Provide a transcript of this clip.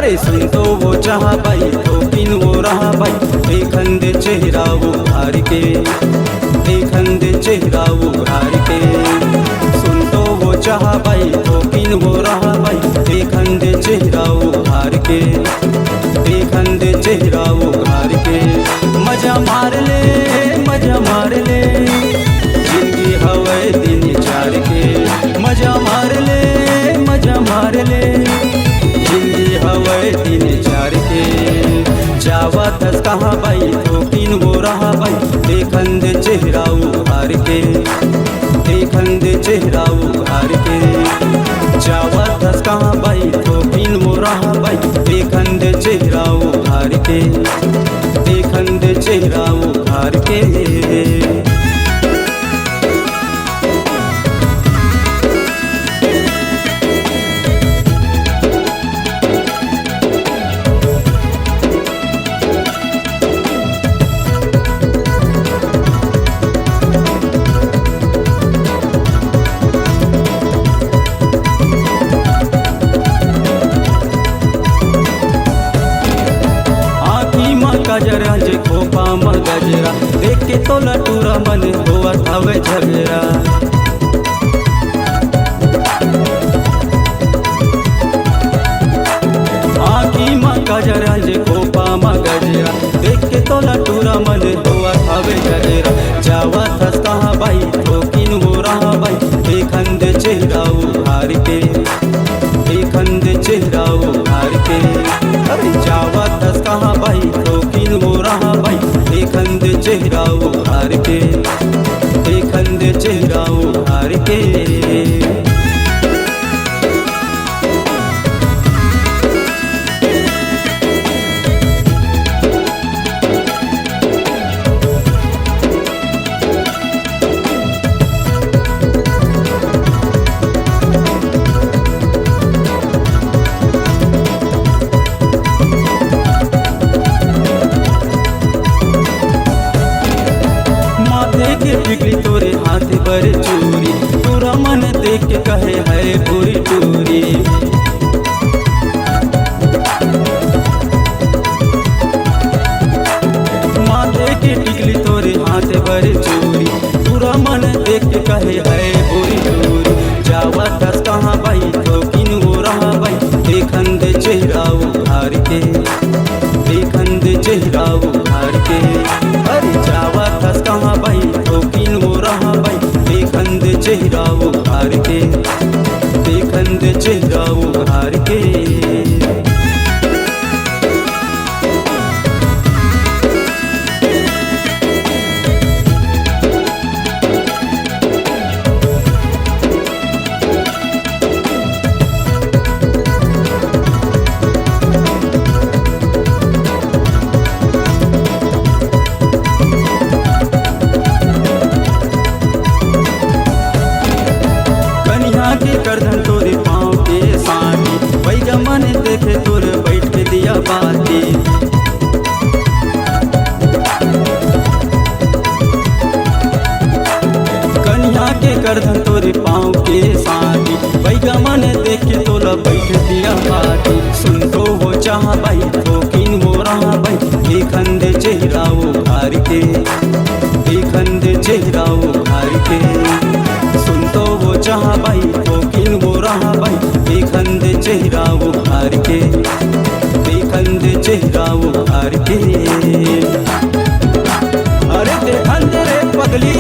अरे सुन तो वो चाह भाई तो किन वो रहा भाई, देखन दे चेहरा वो हार के, देखन दे चेहरा वो हार के। सुन तो वो चाह भाई तो किन वो रहा भाई, देखन दे चेहरा वो हार के, देखन दे चेहरा वो हार के। मजा मार ले, मजा मार ले, जिंदगी हवे दिन चार के। मजा मार ले, मजा मार ले, जिंदगी हवे दिन चार के। जावा तस कहाँ भाई तो किन वो रहा भाई, देखन दे चेहरा वो हार के, देखन दे चेहरा वो हार के। जावा तस कहाँ भाई तो किन वो रहा भाई, देखन दे चेहरा वो हार के, देखन दे चेहरा वो हार के। गजरा जे खोपा म गजरा, देख के तो लटूरा मन होआ हवे झगड़ा। आँखी म गजरा जे खोपा म गजरा, देख के तो लटूरा मन होआ हवे झगड़ा। जावा थस कहाँ भाई तो किन वो रहा भाई, देखन दे चेहरा वो हार के, देखन दे चेहरा वो हार के। अरे जावा थस कहाँ भाई तो किन वो रहा भाई, देखन दे चेहरा वो हार के, देखन दे चेहरा वो हार के। बिगड़ी तोरे हाथ पर चूरी, पूरा मन देख के कहे है पूरी चूरी। माथे के बिगड़ी तोरे हाथ पर चूरी, पूरा मन देख के कहे है पूरी चूरी। जावा दस कहाँ भाई तो किन वो रहा भाई, देखन दे चेहरा वो हार के, देखन दे चेहरा वो हार के। अरे जावा दस कहाँ भाई तो किन वो रहा भाई, देखन दे चेहरा वो हार के, देखन दे चेहरा वो हार के। करधन तोरे पाँव के सानी, वही मन देखे तोरे बैठ के दिया बाती। कन्या के करधन तोरे पाँव के सानी, वही मन देखे तोला बैठ दिया बाती। सुन तो वो चाह भाई तो किन वो रहा भाई, देखन दे चेहरा वो हार के, देखन दे चेहरा वो हार के। सुन तो वो चाह भाई तो किन वो रहा भाई, देखन दे चेहरा वो हार के, देखन दे चेहरा वो हार के। अरे देखन दे रे पगली